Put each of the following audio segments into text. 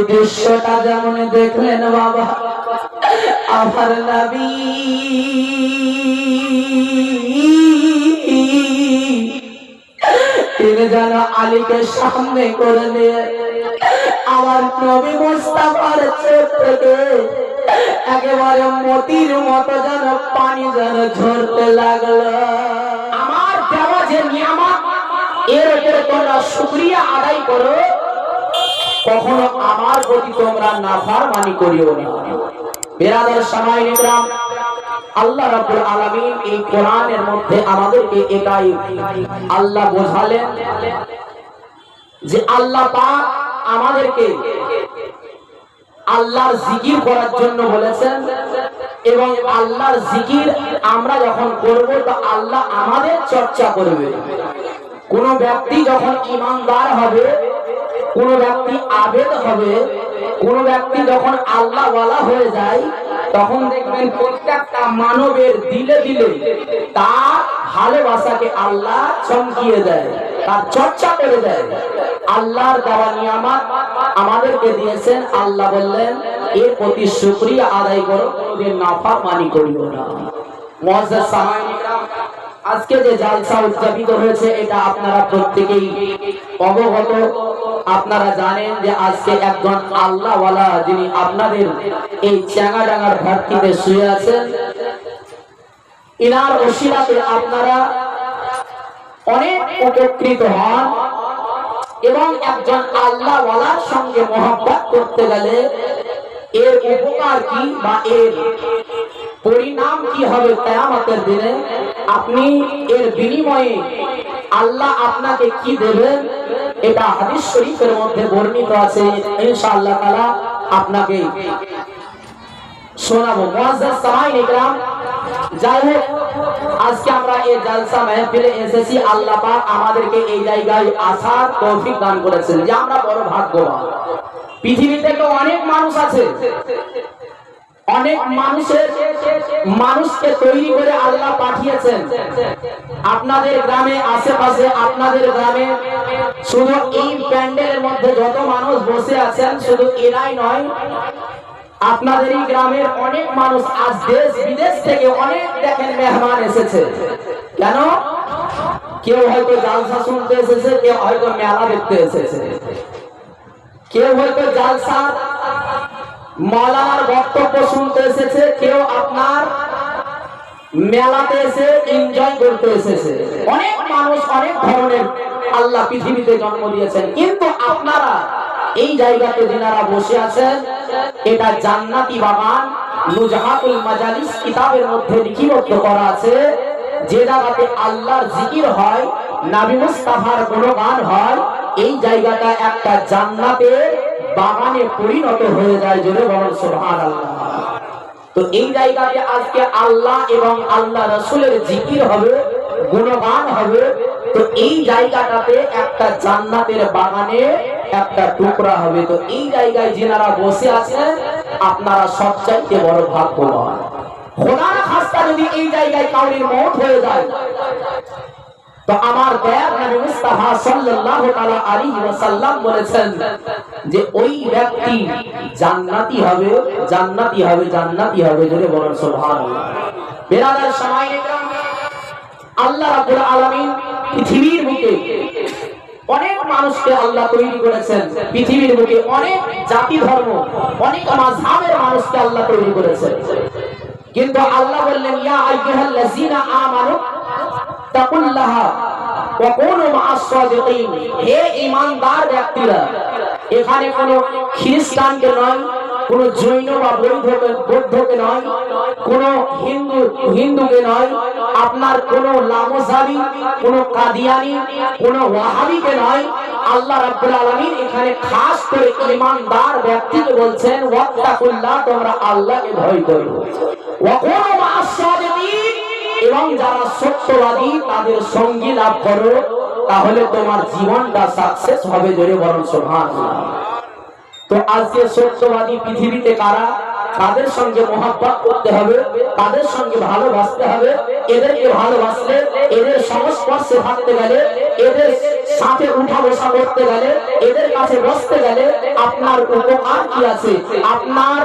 দৃশ্যটা যেমন দেখলেন বাবা আমার নবী তিনি যেন আলীকে সামনে করে নিয়ে আমার নবী মুস্তাফার চোখ থেকে একেবারে মতির মতো যেন পানি যেন ঝরতে লাগলো। আমার দেওয়া যে নিয়ামত এর উপরে তোমরা শুকরিয়া আদায় করো, কখনো আমার প্রতি তোমরা নাফরমানি করিও না। বিরাদার সামাইন ইকরাম, আল্লাহ রাব্বুল আলামিন এই কোরআনের মধ্যে আমাদেরকে এটাই আল্লাহ বোঝালেন যে আল্লাহ পাক আমাদেরকে আল্লাহর জিকির করার জন্য বলেছেন, এবং আল্লাহর জিকির আমরা যখন করব তো আল্লাহ আমাদের চর্চা করবে। কোন ব্যক্তি যখন ঈমানদার হবে, কোন ব্যক্তি আবেদ হবে, কোন ব্যক্তি যখন আল্লাহ ওয়ালা হয়ে যায়, তখন দেখবেন প্রত্যেকটা মানবের দিলে দিলে তার ভালোবাসাকে আল্লাহ চমকিয়ে দেয়, তার চর্চা করে দেয়। আল্লাহর দেওয়া নিয়ামত আমাদেরকে দিয়েছেন, আল্লাহ বললেন এর প্রতি শুকরিয়া আদায় করো, কোনদিন নাফরমানি করিও না। মুআজ্জাজ সামাইন ইকরাম, আজকে যে জালসা উদযাপিত হয়েছে এটা আপনারা প্রত্যেকেই অবগত। আপনারা জানেন যে আজকে একজন আল্লাহ ওয়ালা যিনি আপনাদের এই চ্যাঙ্গাডাঙ্গার ঘাটতিতে শুয়ে আছেন, ইনার ওসিলাতে আপনারা অনেক উপকৃত হন, এবং একজন আল্লাহ ওয়ালার সঙ্গে মহব্বত করতে গেলে এর উপকার কি বা এর পরিণাম কি হবে কিয়ামতের দিনে, আপনি এর বিনিময়ে আল্লাহ আপনাকে কি দেবেন, এটা হাদিস শরীফের মধ্যে বর্ণিত আছে। ইনশাআল্লাহ তাআলা আপনাকে শোনাবো। মুআজ্জাজ সামাইন ইকরাম, যাই হোক আজকে আমরা এই জালসা মাহফিলে এসেছি, আল্লাহ পাক আমাদেরকে এই জায়গায় আসার তৌফিক দান করেছেন, যে আমরা বড় ভাগ্যবান। পৃথিবীতে তো অনেক মানুষ আছে, অনেক মানুষকে তৈরি করে আল্লাহ পাঠিয়েছেন। আপনাদের গ্রামে আশেপাশে, আপনাদের গ্রামে শুধু এই প্যান্ডেলের মধ্যে যত মানুষ বসে আছেন, শুধু এরাই নয়, আপনাদেরই গ্রামের অনেক মানুষ আজ দেশ বিদেশ থেকে অনেক দেখেন মেহমান এসেছে। কেন? কেউ হয়তো জালসা শুনতে এসেছে, কেউ হয়তো মেলা দেখতে এসেছে, কেউ হয়তো জালসা মাওলানার বক্তব্য শুনতে এসেছে, কেউ আপনার মেলাতে এসে এনজয় করতে এসেছে। অনেক মানুষ অনেক ধরনের আল্লাহ পৃথিবীতে জন্ম দিয়েছেন, কিন্তু আপনারা এই জায়গাতে যারা বসে আছেন, এটা জান্নাতি বাগান। নুজহাতুল মাজালিস কিতাবের মধ্যে লিপিবদ্ধ করা আছে, যে জায়গাতে আল্লাহর জিকির হয়, নবী মুস্তাফার গুণগান হয়, এই জায়গাটা একটা জান্নাতের বাগানে পরিণত হয়ে যায়। জোরে বলুন সুবহানাল্লাহ। তো এই জায়গাতে আজকে আল্লাহ এবং আল্লাহ রাসূলের জিকির হবে, গুণগান হবে। তো এই জায়গাটাতে একটা জান্নাতের বাগানে একটা টুকরা হবে। তো এই জায়গায় যারা বসে আছেন, আপনারা সবচাইতে বড় ভাগ্যবান। খোদার খাস্তা যদি এই জায়গায় কাউরির মওত হয়ে যায়, তো আমার দয়ার নবী মুস্তাফা সাল্লাল্লাহু তাআলা আলাইহি ওয়াসাল্লাম বলেছেন যে ওই ব্যক্তি জান্নাতি হবে, জান্নাতি হবে, জান্নাতি হবে। জোরে বলুন সুবহানাল্লাহ। বিরাদার সামাইন ইকরাম, আল্লাহ রাব্বুল আলামিন পৃথিবীর বুকে অনেক মানুষকে আল্লাহ তৈরি করেছেন, পৃথিবীর বুকে অনেক জাতি ধর্ম, অনেক মাযহাবের মানুষকে আল্লাহ তৈরি করেছেন, কিন্তু আল্লাহ বললেন ইয়া আইয়ুহাল্লাযীনা আমানু তাকুল্লাহা ওয়া কুনু মা'আস সাদিকিন। হে ঈমানদার ব্যক্তিরা, এখানে কোনো খ্রিস্টানকে নয়, কোন জৈন বা বৌদ্ধকে নয়, কোন হিন্দুকে নয়, আপনার কোন লামসাবি, কোন কাদিয়ানি, কোন ওয়াহাবিকে নয়। আল্লাহ রাব্বুল আলামিন এখানে খাস করে ঈমানদার ব্যক্তিকে বলছেন ওয়াত্তাকুল্লাহ, তোমরা আল্লাহকে ভয় করো, ওয়া কুনু মা'আস সাদিকিন, এবং যারা সত্যবাদী তাদের সঙ্গী লাভ করো, তাহলে তোমার জীবনটা সাকসেস হবে। জোরে বলুন সুবহানাল্লাহ। তো আজকে সত্যবাদী পৃথিবীতে কারা? তাদের সঙ্গে মহব্বত করতে হবে, তাদের সঙ্গে ভালোবাসতে হবে। এদেরকে ভালোবাসলে এদের সমস্ত সংস্পর্শে থাকতে গেলে, এদের সাথে উঠা বসা করতে গেলে, এদের কাছে বসতে গেলে আপনার উপকার কি আছে, আপনার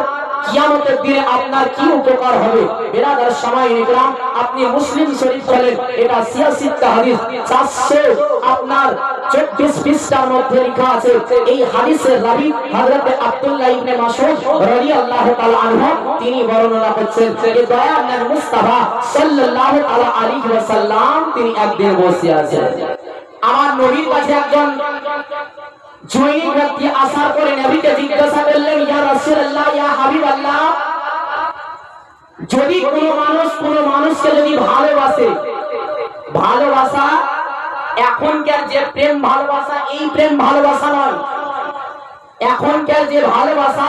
কিয়ামতের দিনে আপনার কি উপকার হবে? বেরাদার সময় ইকরাম, আপনি মুসলিম শরীফ খোলেন, এটা সিয়াসিত্তা হাদিস 400 আপনার 24 পৃষ্ঠার মধ্যে লেখা আছে। এই হাদিসের রাবী হযরত আব্দুল্লাহ ইবনে মাসউদ রাদিয়াল্লাহু তাআলা আনহু তিনি বর্ণনা করছেন যে দয়ার নবী মুস্তাফা সাল্লাল্লাহু আলাইহি ওয়াসাল্লাম তিনি একদিন বসে আছেন। আমার নবীর কাছে একজন জৈনিক ব্যক্তি আসার পরে নবীকে জিজ্ঞাসা করলেন, ইয়া রাসূলুল্লাহ, ইয়া হাবিবাল্লাহ, যদি কোনো মানুষকে যদি ভালোবাসে, ভালোবাসা এখনকার যে প্রেম ভালোবাসা, এই প্রেম ভালোবাসা নয়, এখনকার যে ভালোবাসা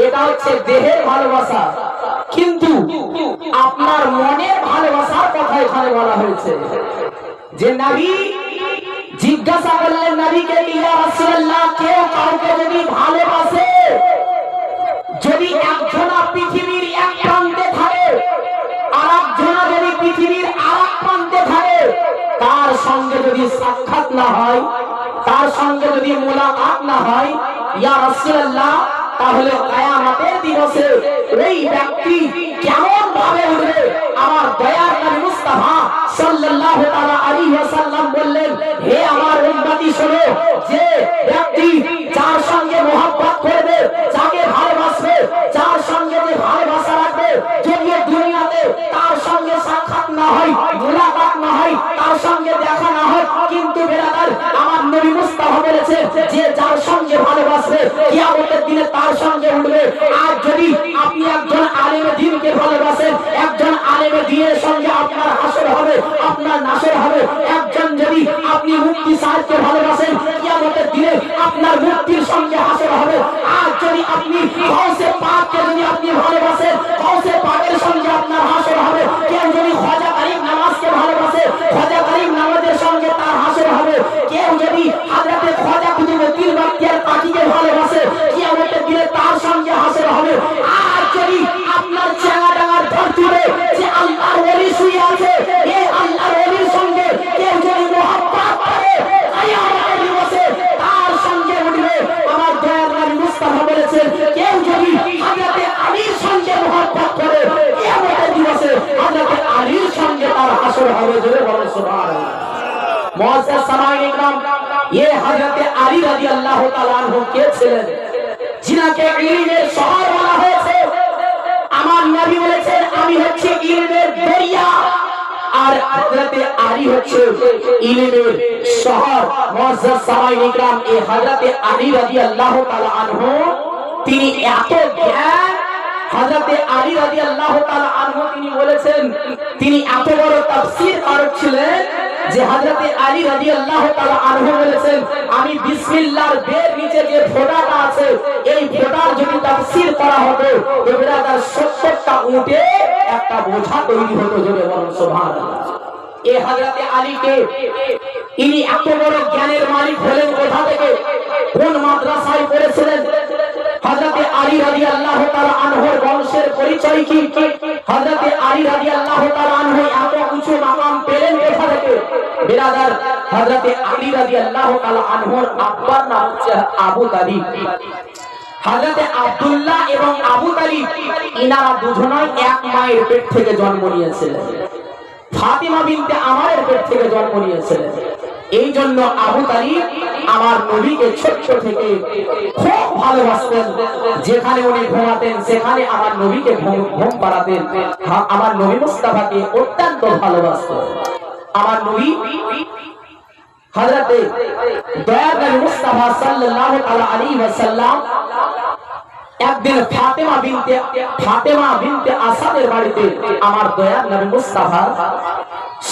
এটা হচ্ছে দেহের ভালোবাসা, কিন্তু আপনার মনের ভালোবাসার কথা এখানে বলা হয়েছে। যে নবী জিজ্ঞাসা করলেন নবীকে, ইয়া রাসূলুল্লাহ, কেউ কাউকে যদি ভালোবাসে, যদি একজনা পৃথিবীর এক প্রান্তে থাকে আর একজনা যদি পৃথিবীর আরেক প্রান্তে থাকে, তার সঙ্গে যদি সাক্ষাৎ না হয়, তার সঙ্গে যদি মোলাকাত না হয়, ইয়া রাসূলুল্লাহ, তাহলে কিয়ামতের দিবসে ওই ব্যক্তি কেমন ভাবে উঠবে? আমার দয়ার নবী মুস্তাফা সাল্লাল্লাহু তাআলা আলাইহি ওয়াসাল্লাম বললেন, হে আমার উম্মতি শোনো, যে ব্যক্তি যার সঙ্গে মহব্বত করবে, যাকে ভালোবাসবে, যার সঙ্গে যে ভালোবাসা রাখবে, যদি দুনিয়াতে তার সঙ্গে সাক্ষাৎ না হয়, মোলাকাত না হয়, তার সঙ্গে দেখা না হয়, কিন্তু বেরাদার আমার নবী মুস্তাফা বলেছে যে যার সঙ্গে ভালোবাসবে কিয়ামতের দিনে তার সঙ্গে উঠবে। আর যদি আপনি একজন আলেমে দ্বীনকে ভালোবাসেন, একজন আলেমে দ্বীনের সঙ্গে আপনার হাসর হবে, আপনার নাসর হবে। একজন যদি আপনি মুফতি সাহেবকে ভালোবাসেন, কিয়ামতের দিনে আপনার মুফতির সঙ্গে হাসর হবে। আর যদি আপনি গাউসে পাককে যদি আপনি ভালোবাসেন, গাউসে পাকের সঙ্গে আপনার হাসর হবে। কেউ যদি খাজা গরিব নওয়াজকে ভালোবাসে, খাজা গরিব নওয়াজের সঙ্গে তার হাসর হবে। কেউ যদি হযরতে খাজা কুতুবউদ্দিন বখতিয়ার কাকিকে ভালোবাসে, কিয়ামতের দিনে তার সঙ্গে হাসর হবে। আর যদি আপনার চেঙ্গাডাঙ্গার ধরতুরে যে আল্লাহর ওলি শুয়ে আছে, এই আল্লাহর ওলির সঙ্গে কেউ যদি মহব্বত করে, কিয়ামতের দিবসে তার সঙ্গে উঠবে। আমার দয়ার নবী মুস্তাফা বলেছেন, কেউ যদি হযরতে আলীর সঙ্গে মহব্বত করে, কিয়ামতের দিবসে হযরতে আলীর সঙ্গে তার হাসর হবে। জোরে বলেন সুবহানাল্লাহ। মুআজ্জাজ সামাঈন ইকরাম, ये हजरत আলী রাদিয়াল্লাহু তাআলা আনহু কে ছিলেন? যিনাকে ইলমের শহর বলা হয়েছে। আমার নবী বলেছেন, আমি হচ্ছে ইলমের দরিয়া, আর হযরত আলী হচ্ছে ইলমের শহর। মুআজ্জাজ সামাঈন ইকরাম, এই হযরত আলী রাদিয়াল্লাহু তাআলা আনহু তিনি এত জ্ঞান, হযরত আলী রাদিয়াল্লাহু তাআলা আনহু তিনি বলেছেন, তিনি এত বড় তাফসীর কারক ছিলেন যে হযরত আলী রাদিয়াল্লাহু তাআলা আনহু বলেছেন, আমি বিসমিল্লাহর বের নিচে যে ফোঁটাটা আছে, এই ফোঁটার যদি তাফসীর করা হতো, তো ব্রাদার 70টা উটে একটা বোঝা তৈরি হতো। জোরে বলুন সুবহানাল্লাহ। এই হযরত আলীকে, ইনি এত বড় জ্ঞানের মালিক হলেন কোথা থেকে? কোন মাদ্রাসায় পড়েছিলেন? হযরত আলী রাদিয়াল্লাহু তাআলা আনহুর বংশের পরিচয় কি? হযরত আলী রাদিয়াল্লাহু তাআলা আনহু এত উঁচু মাকাম পেলেন কোথা থেকে? বিরাদার, হযরত আলী রাদিয়াল্লাহু তাআলা আনহুর আব্বার নাম হচ্ছে আবু তালিব। হযরত আব্দুল্লাহ এবং আবু তালিব ইনারা দুজনেই এক মায়ের পেট থেকে জন্ম নিয়েছিলেন। ফাতিমা বিনতে আমারের পেট থেকে জন্ম নিয়েছিলেন। এই জন্য আবু তালিব আমার নবীকে ছোট থেকে খুব ভালোবাসতেন। যেখানে উনি ঘুমাতেন সেখানে আমার নবীকে ঘুম পাড়াতেন। আমার নবী মুস্তাফাকে অত্যন্ত ভালোবাসতেন। আমার নবী হযরতে দয়ার নবী মুস্তাফা সাল্লাল্লাহু আলাইহি ওয়াসাল্লাম একদিন ফাতেমা বিনতে আসাদের বাড়িতে আমার দয়ার নবী মুস্তাফা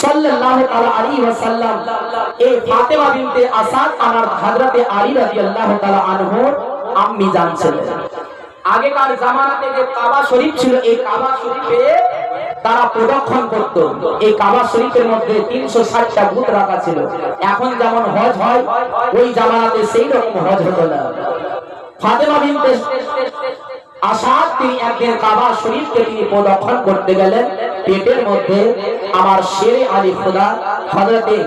সাল্লাল্লাহু আলাইহি ওয়াসাল্লাম, এই ফাতেমা বিনতে আসাদ আমার হযরতে আলী রাদিয়াল্লাহু তাআলা আনহুর আম্মি জান ছিলেন। আগেকার জামানাতে যে কাবা শরীফ ছিল, এই কাবা শরীফে তারা প্রদক্ষিণ করত। এই কাবা শরীফের মধ্যে 360টা বুত রাখা ছিল। এখন যেমন হজ হয়, ওই জামানাতে সেই রকম হজ হতো না। ফাতেমা বিনতে আসাদ তিনি একদিন কাবা শরীফকে তিনি প্রদক্ষিণ করতে গেলেন। পেটের মধ্যে আমার শেরে আলী খোদা হযরতে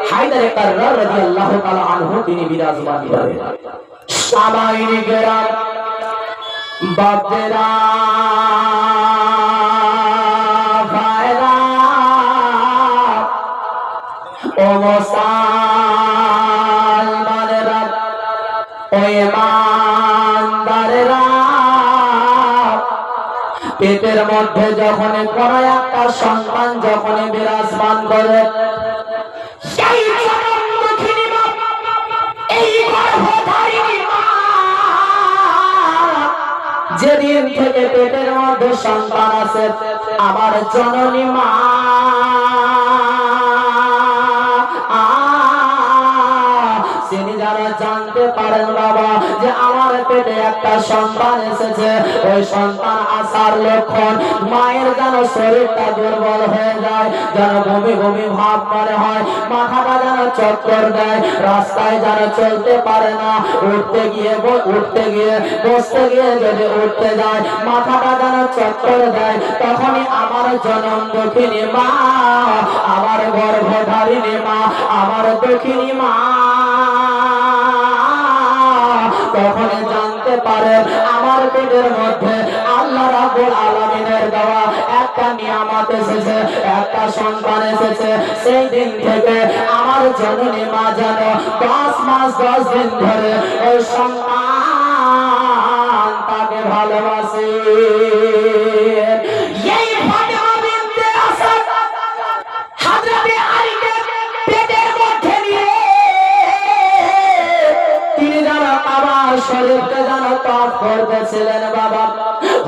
হায়দার কাররার রাদিয়াল্লাহু তাআলা আনহু তিনি বিরাজমান করেন। সামাইনি গেরাম বাদরা ভাইরা ও মুসলমানেরা ও ঈমানদারেরা, পেটের মধ্যে যখন কোন একটা সন্তান যখন বিরাজমান করে, সেই জনমদুখিনী মা, এই গর্ভধারিণী মা যেদিন থেকে পেটের মধ্যে সন্তান আছে, আমার জননী মা তিনি যারা জানতে পারেন বাবা যে আমার পেটে একটা সন্তান এসেছে, ওই সন্তান আসার লক্ষণ মায়ের যেন শরীরটা দুর্বল হয়ে যায়, যেন বমি বমি ভাব মনে হয়, মাথাটা যেন চক্কর দেয়, রাস্তায় যেন চলতে পারে না, উঠতে গিয়ে বসতে গিয়ে যদি উঠতে যায় মাথাটা যেন চক্কর দেয়, তখনই আমার জনম দক্ষিণী মা, আমার গর্ভধারিণী মা, আমার দক্ষিণী মা তখন জানতে পারে আমার পেটের মধ্যে আল্লাহ রাব্বুল আলামিনের দেওয়া একটা নিয়ামত এসেছে, একটা সন্তান এসেছে। সেই দিন থেকে আমার জননী মা যেন 10 মাস 10 দিন ধরে ওই সন্তান তাকে ভালোবাসে। এই ফাতেমা বিনতে আসাদ হযরতে আলীকে পেটের মধ্যে নিয়ে তিনি যারা আমার শরীরকে যেন ত্যাগ করতেছিলেন বাবা,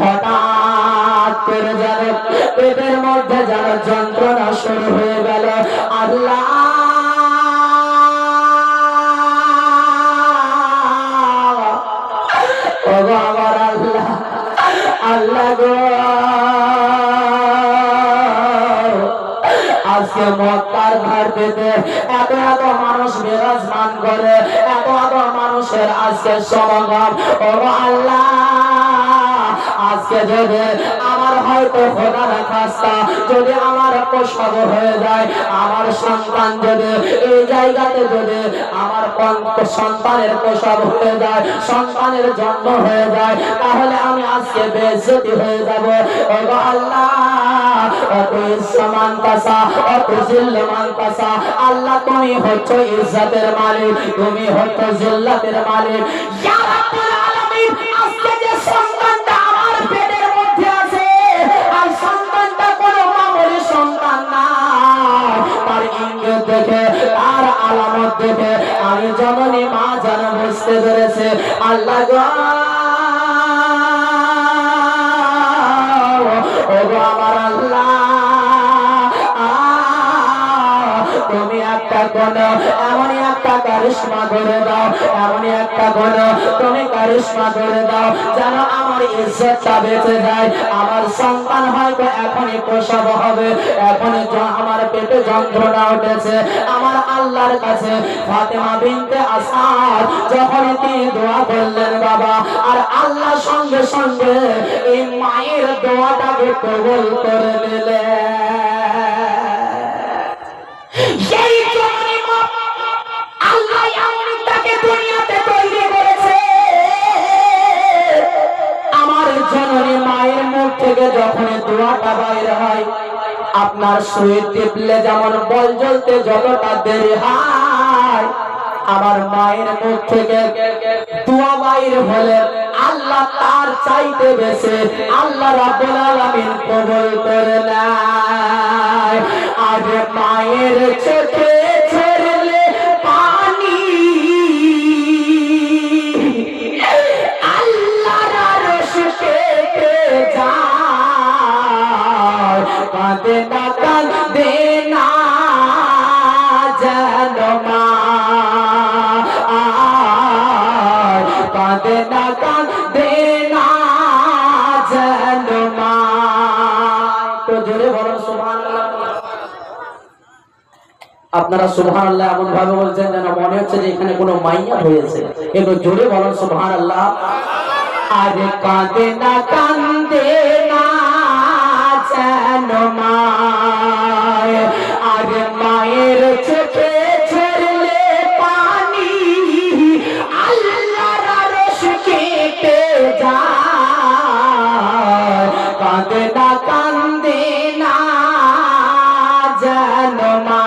হঠাৎ করে যেন পেটের মধ্যে যেন যন্ত্রণা শুরু হয়ে গেল। আল্লাহ ও আমার আল্লাহ, আল্লাহ গো, আজকে মক্কার ধরতে এত এত মানুষ বিরাজমান করে, এত এত মানুষের আজকে সমাগম। ও আল্লাহ, আজকে যদি আমার হয়তো খোদা রাখাস্তা যদি আমার প্রসব হয়ে যায়, আমার সন্তান যদি এই জায়গাতে যদি আমার সন্তানের প্রসব হয়ে যায়, সন্তানের জন্ম হয়ে যায়, তাহলে আমি আজকে বেইজ্জতি হয়ে যাব। ও আল্লাহ, অত ইজ্জমান কাসা, অত জিল্লমান কাসা, আল্লাহ তুমি হচ্ছে ইজ্জতের মালিক, তুমি হচ্ছে জিল্লাতের মালিক। ইয়া রাব্বুল আলামিন, আজকে যে সন্তানটা আমার পেটের মধ্যে আছে, আর সন্তানটা কোনো মামুলি সন্তান না, তার ইঙ্গিত দেখে, তার আলামত দেখে আমি জননী মা যেন বুঝতে পেরেছে আল্লাহ গো, ও আমার আল্লাহ, তুমি একটা কোন এমনই একটা কারিশমা করে দাও, এমনই একটা কোন তুমি কারিশমা করে দাও যেন আমার ইজ্জতটা বেঁচে যায়। আমার সন্তান হয়তো এখনই প্রসব হবে, এখনই আমার পেটে যন্ত্রণা উঠেছে। আমার আল্লাহর কাছে ফাতেমা বিনতে আসাদ যখন তিনি দোয়া করলেন বাবা, আর আল্লাহ সঙ্গে সঙ্গে এই মায়ের দোয়াটাকে কবুল করে নিলেন। সেই জননী মা আল্লাহ এমন তাকে দুনিয়াতে তৈরি করেছে, আমার জননী মায়ের মুখ থেকে যখন দোয়াটা বাইর হয়, আপনার সুইট টিপলে যেমন বল জ্বলতে যতটা দেরি হয়, আমার মায়ের মুখ থেকে দোয়া বাইর হলে আল্লাহ তার চাইতে বেশি আল্লাহ রাব্বুল আলামিন কবুল করে নেয়। আজ মায়ের চোখে ঝরলে পানি, আল্লাহর আরশ কেঁপে যায়, কাঁদে না কাঁদে না যেন মা, কাঁদে না কাঁদে না যেন মা। তো জোরে বলুন সুবহানাল্লাহ। আপনারা সুবহানাল্লাহ এমন ভাবে বলছেন যেন মনে হচ্ছে যে এখানে কোনো মাইয়া হয়েছে, একটু জোরে বলুন সুবহানাল্লাহ। আর কাঁদে না কান্দে না যেন মায়, আর মায়ের চোখে ঝরলে পানি আল্লাহর আরশ কেঁপে যায়। কাঁদে না কান্দে না যেন মা,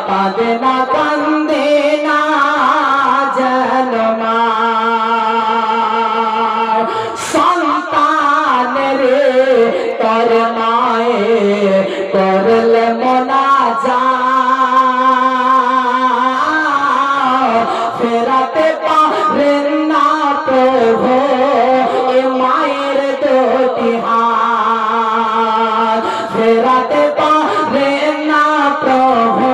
কাঁদে না কান্দে না যেন মা। সন্তান রে তোর মায়ে করলে মোনাজাত, ফেরাতে পারেন না প্রভু এ মায়ের দুটি হাত, ফেরাতে পারেন না প্রভু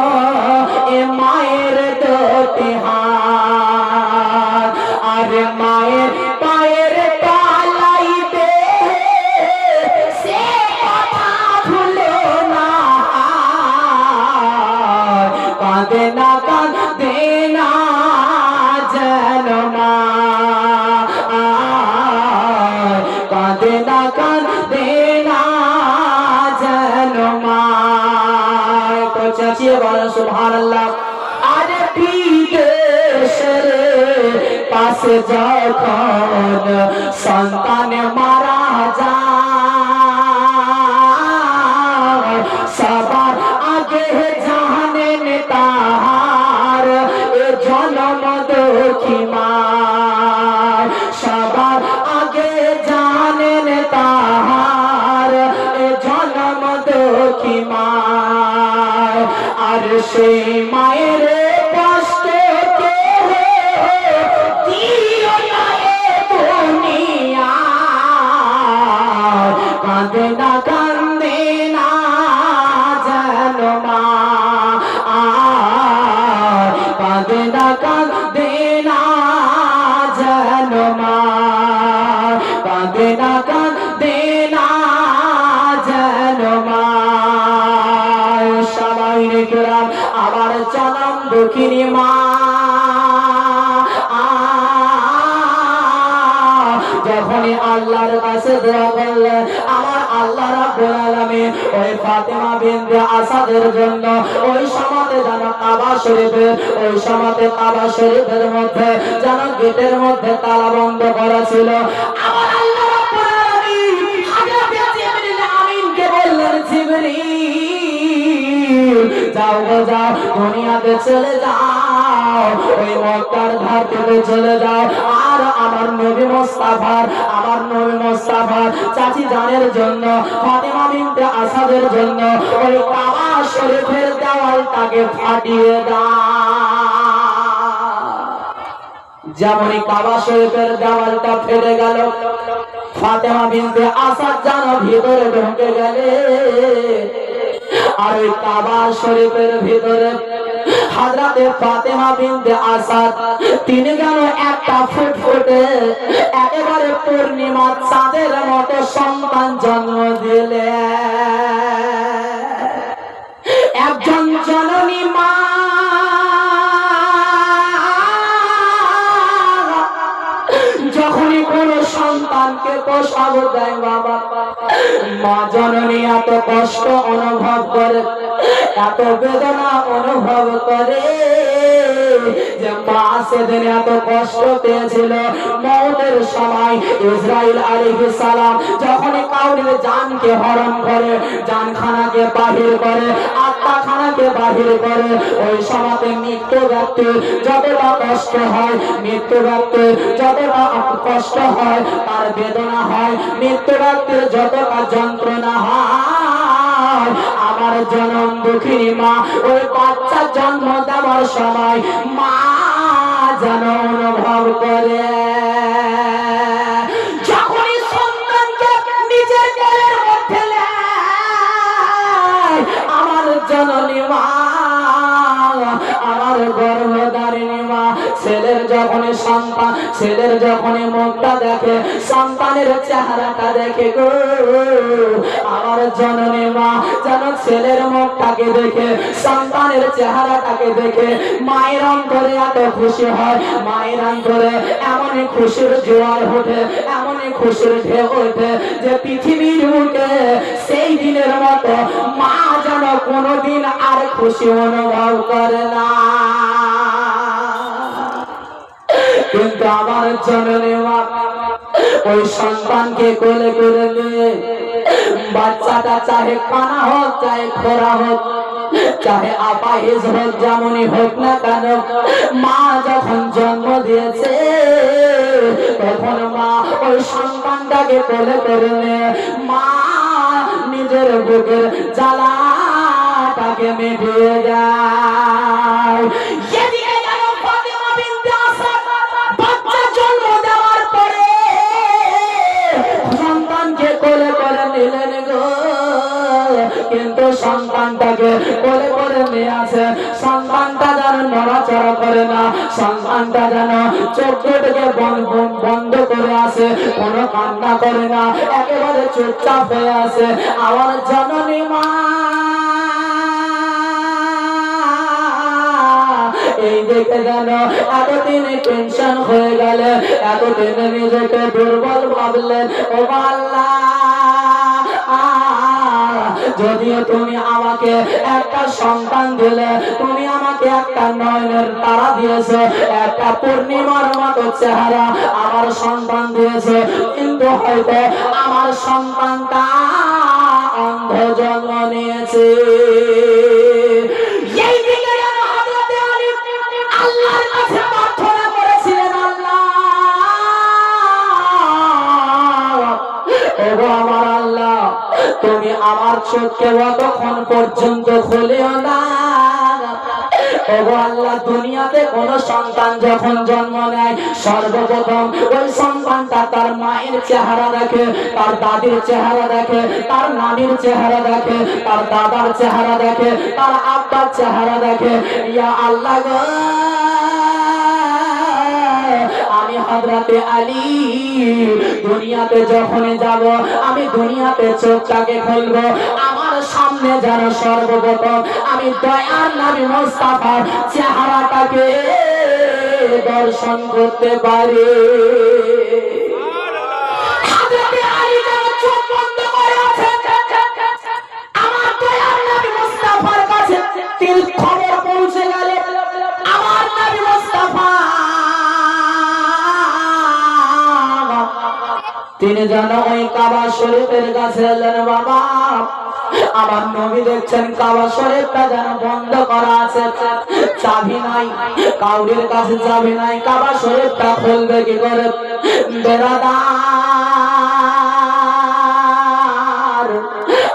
এ মায়ের দুটি হাত। আর মায়ের পায়ের তলাইতে সে কথা ভুলো না, কাঁদে না কাঁদে না যেন মা, কাঁদে না কাঁদে না যেন মা। তো চাচিয়ে বলো সুবহানাল্লাহ। আরে বিদেশের পাশে যখন সন্তান মারা যায়, সবার আগে জানেন তাহার এ জনম দুঃখী মা, সবার আগে জানেন তাহার এ জনম দুঃখী মা। আর সেই মায়ের কষ্ট কেহ দিও না এ দুনিয়ায়, কাঁদে না কান্দে না যেন মা, কাঁদে না কান্দে না যেন মা, কাঁদে না কান্দে না যেন মা। সামাইনে কেরাম আমার জনম দুঃখিনী মা, যখনই আল্লাহর কাছে দোয়া করলে আমার আল্লাহ রাব্বুল আলামিন ওই ফাতেমা বিনতে আসাদের জন্য ওই সমাতে যেন কাবা শরীফের, ওই সমাতে কাবা শরীফের মধ্যে যেন গেটের মধ্যে তালা বন্ধ করা ছিল। আমার আল্লাহ রাব্বুল আলামিন হযরত জিবরিল আমিনকে বললেন, জিবরিল যাও গো যাও, দুনিয়াতে চলে যাও, ওই মক্কার ঘাট থেকে চলে যাও, আর আমার নবী মুস্তাফার চাচি জানের জন্য, ফাতেমা বিনতে আসাদের জন্য ওই কাবা শরীফের দেওয়ালটাকে ফাটিয়ে দাও। যেমনই কাবা শরীফের দেওয়ালটা ফেটে গেল, ফাতেমা বিনতে আসাদ যেন ভিতরে ঢুকে গেলে, আর ওই কাবা শরীফের ভিতরে হযরতে ফাতেমা বিনতে আসাদ তিনি যেন একটা ফুটফুটে একেবারে পূর্ণিমা চাঁদের মতো সন্তান জন্ম দিলেন। একজন জননী মা যখনই কোন সন্তানকে প্রসব দেয় বাবা, মা জননী এত কষ্ট অনুভব করে, এত বেদনা অনুভব করে যে মা সেদিন এত কষ্ট পেয়েছিল। মওতের সময় ইসরাইল আলাইহিস সালাম যখনই কাউরির জানকে হরণ করে, জানখানাকে বাহির করে, আত্মাখানাকে বাহির করে, ওই সময়তে মৃত্যু ব্যক্তির যতটা কষ্ট হয়, মৃত্যু ব্যক্তির যতটা কষ্ট হয়, তার বেদনা হয়, মৃত্যু ব্যক্তির যতটা যন্ত্রণা হয়, আমার জনম দুঃখিনী মা ওই বাচ্চা জন্ম দেওয়ার সময় মা যেন অনুভব করে। যখনই সন্তানকে নিজের কোলের মধ্যে নেয়, আমার জননী মা, আমার গর্ভধারিণী মা, ছেলের যখন সন্তান, ছেলের যখন মুখটা দেখে, সন্তানের চেহারাটা দেখে গো, আমার জননী মা যেন ছেলের মুখটাকে দেখে, সন্তানের চেহারাটাকে দেখে মায়ের অন্তরে এত খুশি হয়, মায়ের অন্তরে এমনই খুশির জোয়ার ওঠে, এমনই খুশির ঢেউ ওঠে যে পৃথিবীর বুকে সেই দিনের মতো মা যেন কোনোদিন আর খুশি অনুভব করে না। কিন্তু আমার জননী মা ওই সন্তানকে কোলে করে নিয়ে, বাচ্চাটা চাহে কানা হোক চাহে খোরা হোক চাহে আপাহিজ হোক যেমনই হোক না কেন, মা যখন জন্ম দিয়েছে তখন মা ওই সন্তানটাকে কোলে করে নিয়ে মা নিজের বুকের জ্বালাটাকে মিটিয়ে যায়। এদিকে গেল ফাতেমা বিনতে আসাদ, বাচ্চা জন্ম দেওয়ার পরে সন্তানকে কোলে করে নিলেন গো, কিন্তু সন্তানটাকে কোলে করে নিয়ে আসে, সন্তানটা যেন নড়াচড়া করে না, সন্তানটা যেন চোখ দুটোকে বন্ধ করে আসে, কোনো কান্না করে না, একেবারে চুপচাপ হয়ে আসে। আমার জননী মা এই দেখে যেন এতদিন টেনশন হয়ে গেল, এতদিন নিজেকে দুর্বল ভাবলেন, ও আল্লাহ যদিও তুমি আমাকে একটা সন্তান দিলে, তুমি আমাকে একটা নয়নের তারা দিয়েছো, একটা পূর্ণিমার মতো চেহারা আমার সন্তান দিয়েছো, কিন্তু হয়তো আমার সন্তানটা অন্ধ জন্ম নিয়েছে। এই দিকে হযরত আলী আল্লাহর কাছে প্রার্থনা করেছিলেন, আল্লাহ ওগো আমার আল্লাহ, তুমি আমার চোখকে কতক্ষণ পর্যন্ত খুলিও না। ওগো আল্লাহ, দুনিয়াতে কোন সন্তান যখন জন্ম নেয় সর্বপ্রথম ওই সন্তানটা তার মায়ের চেহারা দেখে, তার দাদির চেহারা দেখে, তার নানির চেহারা দেখে, তার দাদার চেহারা দেখে, তার আব্বার চেহারা দেখে। ইয়া আল্লাহ গো, আমি হযরতে আলী দুনিয়াতে যখন যাব, আমি দুনিয়াতে চোখটাকে খুলবো, আমার সামনে যেন সর্বপ্রথম আমি দয়ার নবী মুস্তাফার চেহারাটাকে দর্শন করতে পারি। হযরতে আলী যেন চোখ বন্ধ করে আছেন, আমার দয়ার নবী মুস্তাফার কাছে তিল খবর পৌঁছে গেল, আমার নবী মুস্তাফা তিনি যেন ওই কাবা শরীফের কাছে এলেন। বাবা, আমার নবী দেখছেন কাবা শরীফটা যেন বন্ধ করা আছে, চাবি নাই, কাউরির কাছে চাবি নাই, কাবা শরীফটা খুলবে কি করে? বেরাদার,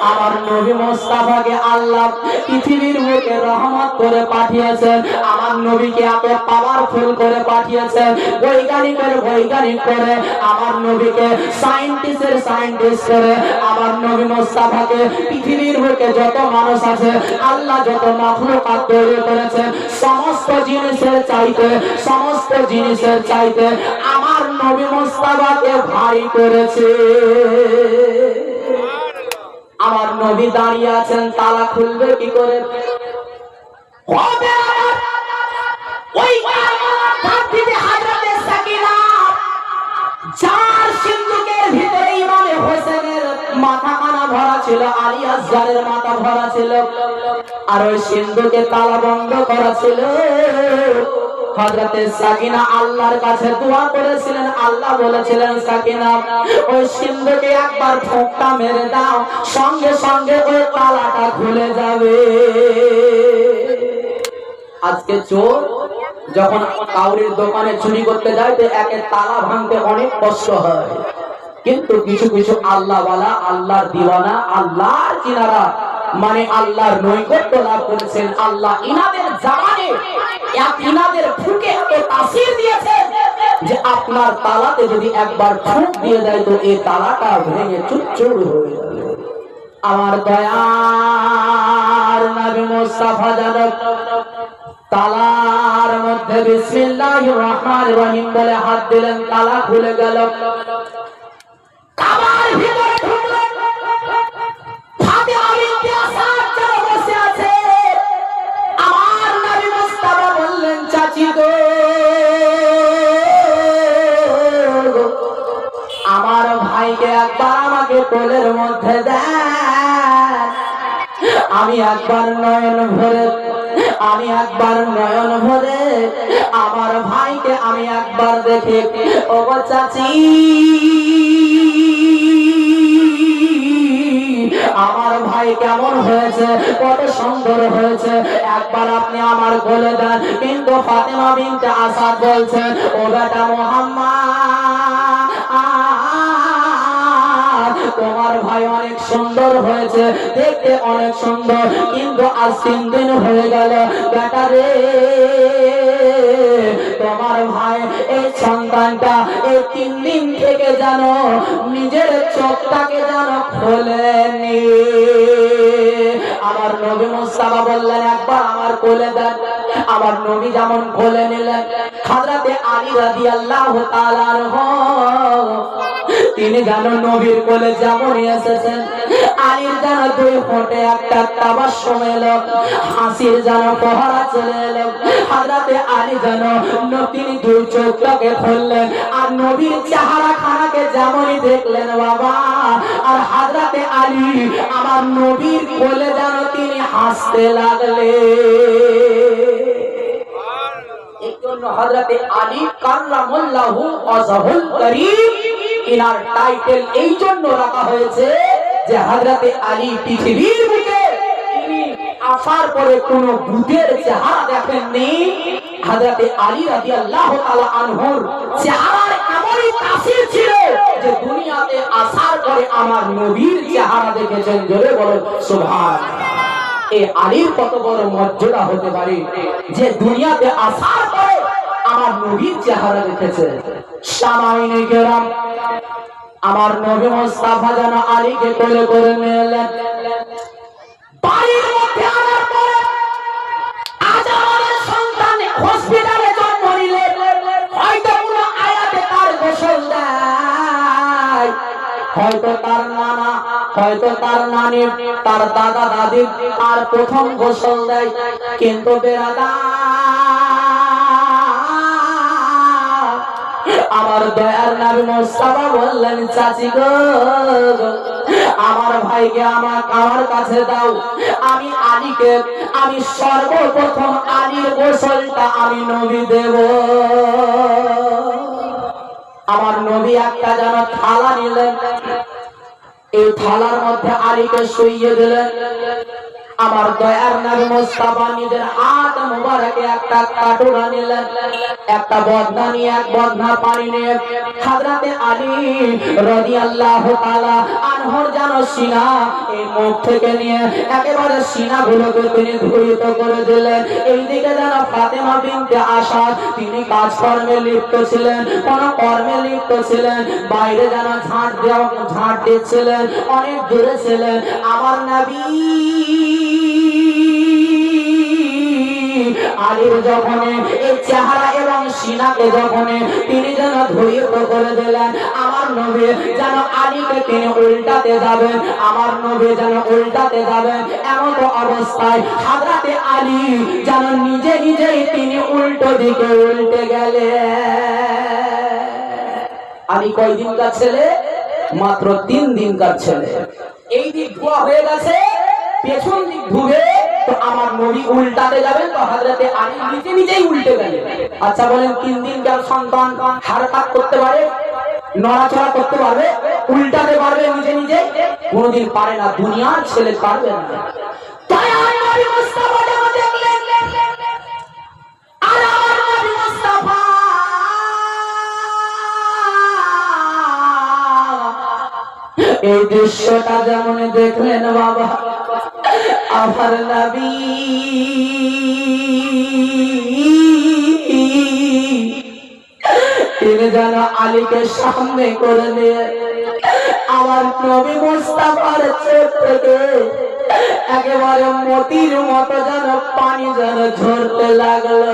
আমার নবী মুস্তাফাকে আল্লাহ পৃথিবীর বুকে রহমত করে পাঠিয়েছেন, আমার নবীকে এত পাওয়ারফুল করে পাঠিয়েছেন, বৈজ্ঞানিকের বৈজ্ঞানিক করে, আমার নবীকে সায়েন্টিস্টের সায়েন্টিস্ট করে, আমার নবী মুস্তাফাকে পৃথিবীর বুকে যত মানুষ আছে, আল্লাহ যত মাখলুকাত তৈরি করেছেন, সমস্ত জিনিসের চাইতে, সমস্ত জিনিসের চাইতে আমার নবী মুস্তাফাকে ভারী করেছে। আমার নবী দাঁড়িয়ে আছেন, তালা খুলবে কি করে? যার সিন্ধুকের ভিতরে ইমামে হোসেনের মাথা কানা ভরা ছিল, আলী আসগারের মাথা ভরা ছিল, আর ওই সিন্ধুকে তালা বন্ধ করা ছিল। হযরতে সাকিনা আল্লাহর কাছে দোয়া করেছিলেন, আল্লাহ বলেছিলেন সাকিনা ওই সিন্ধুকে একবার ঠোঁটটা মেরে দাও, সঙ্গে সঙ্গে ওই তালাটা খুলে যাবে। আজকে চোর যখন কাউরির দোকানে চুরি করতে যায় তো একে তালা ভাঙতে অনেক কষ্ট হয়, কিন্তু কিছু কিছু আল্লাহওয়ালা, আল্লাহর দিওয়ানা, আল্লাহর চিনারা, মানে আল্লাহর নৈকট্য লাভ করেছেন, আল্লাহ ইনাদের জামানে ইনাদের ফুঁকে এত তাসির দিয়েছে যে আপনার তালাতে যদি একবার ফুঁক দিয়ে দেয় তো এই তালাটা ভেঙে চুরচুর হয়ে যাবে। আমার দয়ার নবী মুস্তাফা জানক তালার মধ্যে মধ্যে বিসমিল্লাহির রহমানির রহিম বলে হাত দিলেন, তালা খুলে গেল। কাবার ভিতরে ঢুকলেন। ফাতিমা বিনতে আসাদ যারা বসে আছে, আমার নবী মুস্তাফা বললেন, চাচি গো, আমার ভাইকে একবার আমাকে কোলের মধ্যে দেন, আমি একবার নয়ন ভরে আমার ভাইকে আমি একবার দেখে। ও চাচি, আমার ভাই কেমন হয়েছে, কত সুন্দর হয়েছে, একবার আপনি আমার কোলে দেন। কিন্তু ফাতেমা বিনতে আসাদ বলছেন, ও বেটা মুহাম্মদ, তোমার ভাই অনেক সুন্দর হয়েছে, দেখতে অনেক সুন্দর, কিন্তু আজ 3 দিন হয়ে গেল বেটা রে, তোমার ভাই এই সন্তানটা এই 3 দিন থেকে জানো নিজের চোখটাকে জানো খোলেনি। আমার নবী মুস্তাফা বললেন, একবার আমার কোলে দেন। আমার নবী যেমন কোলে নিলেন, হযরতে আলী রাদিয়াল্লাহু তাআলা আনহু তিনি যেন নবীর কোলে যেমন এসেছেন, আলীর যেন 2 ফোঁটে একটা তাবাসসুম এলো, হাসির যেন ফোয়ারা চলে এলো। হযরতে আলী যেন তিনি 2 চোখটাকে খুললেন, আর নবীর চেহারা খানাকে যেমনই দেখলেন বাবা, আর হযরতে আলী আমার নবীর কোলে যেন তিনি হাসতে লাগলেন। এই জন্য হযরতে আলী কাররামাল্লাহু ওয়াজহুল কারীম, ইনার টাইটেল এই জন্য রাখা হয়েছে যে হযরতে আলী পৃথিবীর বুকে তিনি আসার পরে কোনো ভূতের চেহারা দেখেননি। হযরতে আলী রাদিয়াল্লাহু তাআলা আনহুর চেহারার এমনই তাসির ছিল যে দুনিয়াতে আসার পরে আমার নবীর চেহারা দেখেছেন। জোরে বলেন সুবহানাল্লাহ। এই আলীর কত বড় মর্যাদা হতে পারে যে দুনিয়াতে আসার পরে আমার নবীর চেহারা দেখেছে। সামাইনে কেরাম, আমার নবী মুস্তাফা যেন আলীকে কোলে করে নিলেন। বাড়ির মধ্যে আনার পরে আজ আমাদের সন্তান হসপিটালে জন্ম নিলে হয়তো কোনো আয়াতে তার গোসল দেয়, হয়তো তার নানা, হয়তো তার নানি, তার দাদা দাদি তার প্রথম গোসল দেয়। কিন্তু আমার দয়ার নবী মুস্তাফা বললেন, চাচি গো, আমার ভাইকে আমার কাছে দাও, আমি আলীকে আমি সর্বপ্রথম আলীর গোসলটা আমি নবী দেব। আমার নবী একটা যেন থালা নিলেন, এই থালার মধ্যে আলীকে শুইয়ে দিলেন। আমার দয়ার নবী মুস্তাফা নিজের হাত মুবারকে একটা কাটুরা নিলেন, একটা বদনা নিয়ে এক বদনা পানি নিয়ে হযরতে আলী রাদিয়াল্লাহু তাআলা আনহুর যেন সিনা এই মুখ থেকে নিয়ে একেবারে সিনাগুলোকে তিনি ধুইত করে দিলেন। এইদিকে যেন ফাতেমা বিনতে আসাদ তিনি কাজকর্মে লিপ্ত ছিলেন, কোন কর্মে লিপ্ত ছিলেন, বাইরে যেন ঝাঁট দিচ্ছিলেন, অনেক দূরে ছিলেন। আমার নবী আলীর যখন এই চেহারা এবং সিনাকে যখন তিনি যেন ধৈর্য করে দিলেন, আমার নবী যেন আলীকে তিনি উল্টাতে যাবেন, আমার নবী যেন উল্টাতে যাবেন, এমন অবস্থায় হযরতে আলী যেন নিজে নিজেই তিনি উল্টো দিকে উল্টে গেলেন। আলী কয়দিনকার ছেলে? মাত্র 3 দিনকার ছেলে। এই দিক ধোয়া হয়ে গেছে, পেছন দিক ধুবে তো আমার নবী উল্টাতে যাবেন, তো হযরতে আলী নিজে নিজেই উল্টে গেলেন। আচ্ছা বলেন, 3 দিনকার সন্তান হারকাত করতে পারে, নড়াচড়া করতে পারবে, উল্টাতে পারবে নিজে নিজে? কোনদিন পারে না, দুনিয়ার ছেলে পারবে না। তাই আমার নবী মুস্তাফা যখন দেখলেন আর আমার নবী মুস্তাফা এই দৃশ্যটা যেমন দেখলেন বাবা, আমার নবী তিনি যেন আলীকে সামনে করে নিয়ে আমার নবী মুস্তাফার চোখ থেকে একেবারে মতির মতো যেন পানি যেন ঝরতে লাগলো।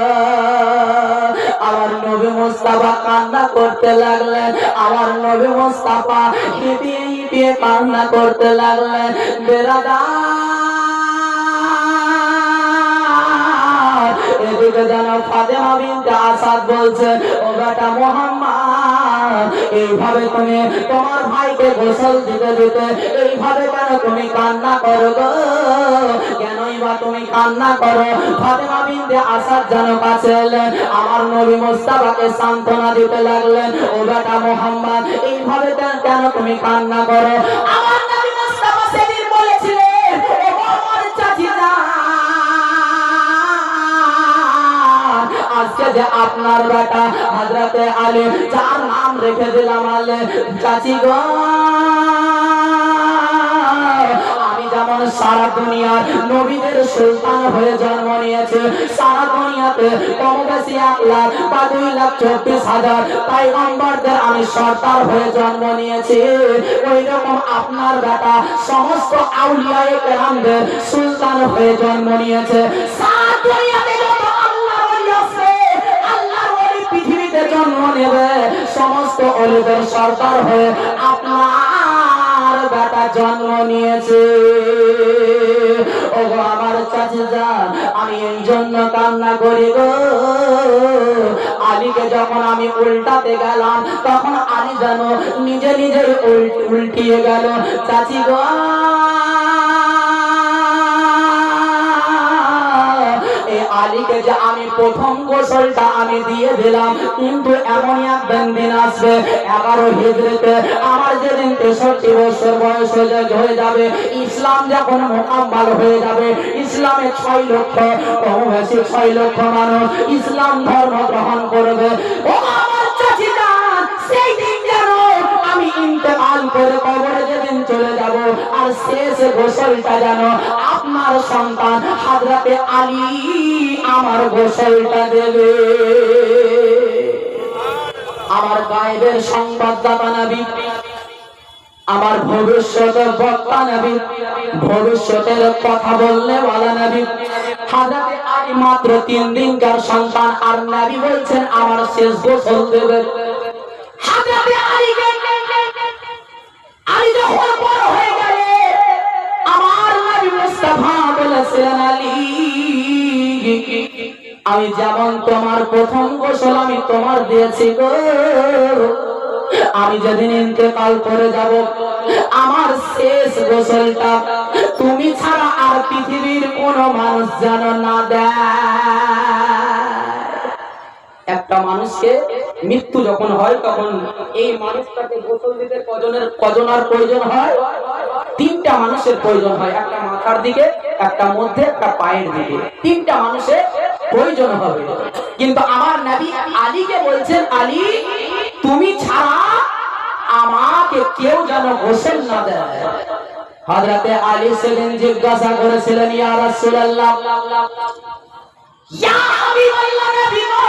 আমার নবী মুস্তাফা কান্না করতে লাগলেন। আমার নবী মুস্তাফা হিপিয়ে হিপিয়ে কান্না করতে লাগলেন। এদিকে যেন ফাতেমা বিনতে আসাদ বলছে, ও বেটা মুহাম্মদ, এইভাবে তুমি তোমার ভাইকে গোসল দিতে দিতে এইভাবে কেন তুমি কান্না করো গো? কেনই বা তুমি কান্না করো? ফাতেমা বিনতে আসাদ যেন কাছে এলেন, আমার নবী মুস্তাফাকে সান্ত্বনা দিতে লাগলেন, ও বেটা মুহাম্মদ, এইভাবে কেন তুমি কান্না করো? আমার নবী মুস্তাফা সেদিন বলেছিলেন, ও আমার চাচিরা, আজকে যে আপনার বেটা হযরতে আলী, যার নাম রেখে দিলাম আলী, চাচি গো, আমি যেমন সারা দুনিয়ার নবীদের সুলতান হয়ে জন্ম নিয়েছে, সারা দুনিয়াতে কম বেশি 1 লাখ বা 2,24,000 পয়গম্বরদের আমি সর্দার হয়ে জন্ম নিয়েছি, ওই রকম আপনার বেটা সমস্ত আউলিয়ায়ে কেরামদের সুলতান হয়ে জন্ম নিয়েছে। সারা দুনিয়াতে যত আল্লাহর ওলি আছে, আল্লাহর ওলি পৃথিবীতে জন্ম নেবে, সমস্ত ওলিদের সর্দার হয়ে আপনার বেটা জন্ম নিয়েছে। ওগো আমার চাচি যান, আমি এই জন্য কান্না করি গো, আলীকে যখন আমি উল্টাতে গেলাম তখন আলী যেন নিজে নিজে উল্টিয়ে গেল। চাচি গো, আলীকে যে আমি প্রথম গোসলটা আমি দিয়ে দিলাম, কিন্তু এমন একদিন দিন আসবে 11 হিজরিতে, আমার যেদিন 63 বছর বয়স হয়ে যাবে, ইসলাম যখন মোকাম্মল হয়ে যাবে, ইসলামে 6 লক্ষ, কম বেশি 6 লক্ষ মানুষ ইসলাম ধর্ম গ্রহণ করবে। ও আমার চাচি যান, সেই দিন যেন আমি ইন্তেকাল করে কবরে যেদিন চলে যাব, আর শেষ গোসলটা যেন আপনার সন্তান হযরতে আলী আমার গোসলটা দেবে। আমার গায়েবের সংবাদদাতা নবী, আমার ভবিষ্যতের বক্তা নবী, ভবিষ্যতের কথা বললে ওয়ালা নবী, হযরতে আলী মাত্র 3 দিনকার সন্তান, আর নবী বলছেন আমার শেষ গোসল দেবে। হযরতে আলী যখন বড় হয়ে গেলে, আমার নবী মুস্তাফা বলেছিলেন, আলী, আমি যেমন তোমার প্রথম গোসল আমি তোমার দিয়েছি গো, আমি যেদিন ইন্তেকাল করে যাব, আমার শেষ গোসলটা তুমি ছাড়া আর পৃথিবীর কোন মানুষ যেন না দেয়। একটা মানুষকে মৃত্যু যখন হয় তখন এই মানুষটাকে গোসল দিতে কজনের প্রয়োজন হয়? 3টা মানুষের প্রয়োজন হয়, একটা মাথার দিকে, একটা মধ্যে, একটা পায়ের দিকে, 3টা মানুষের প্রয়োজন হবে। কিন্তু আমার নবী আলীকে বলছেন, আলী, তুমি ছাড়া আমাকে কেউ যেন গোসল না দেয়। হযরতে আলী সেদিন জিজ্ঞাসা করেছিলেন, ইয়া রাসূলুল্লাহ, ইয়া হাবিবাল্লাহ, নবী গো,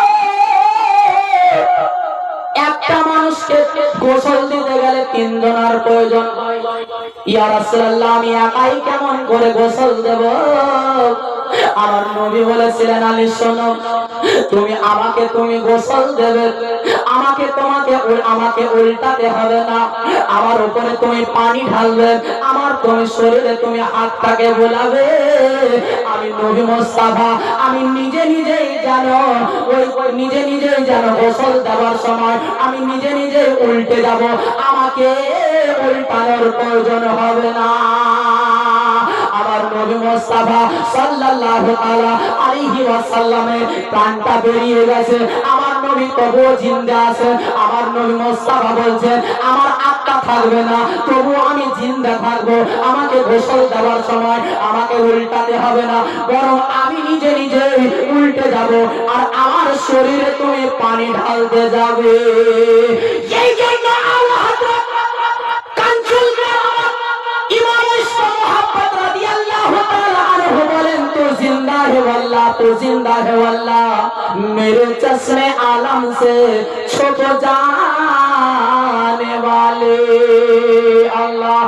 একটা মানুষকে গোসল দিতে গেলে 3 জনের প্রয়োজন, ইয়া রাসূলুল্লাহ, আমি একাই কেমন করে গোসল দেব? আমার নবী বলেছিলেন, আলী শোনো, তুমি গোসল দেবে, আমাকে উল্টাতে হবে না, আমার উপরে তুমি পানি ঢালবে, তুমি শরীরে তুমি হাতটাকে বোলাবে, আমি নবী মুস্তাফা, আমি নিজেই জানো গোসল দেওয়ার সময় আমি নিজেই উল্টে যাব, আমাকে উল্টানোর প্রয়োজন হবে না। আমার নবী মুস্তাফা সাল্লাল্লাহু তাআলা আলাইহি ওয়াসাল্লামের প্রাণটা বেরিয়ে গেছে, আমার নবী তবুও জিন্দা আছেন। আমার নবী মুস্তাফা বলছেন, আমার আত্মা থাকবে না, তবুও আমি জিন্দা থাকবো, আমাকে গোসল দেওয়ার সময় আমাকে উল্টাতে হবে না, বরং আমি নিজেই উল্টে যাব, আর আমার শরীরে তুমি পানি ঢালতে যাবে। এই জন্য আল্লাহ হযরত কাঞ্চুল ইমাম মুহাম্মদ রাদিয়াল্লাহু তাআলা আনহু বলেন, তো জিন্দা হে ওয়াল্লাহ, তো জিন্দা হে ওয়াল্লাহ, मेरे चश्मे आलम से छुप जाने वाले अल्लाह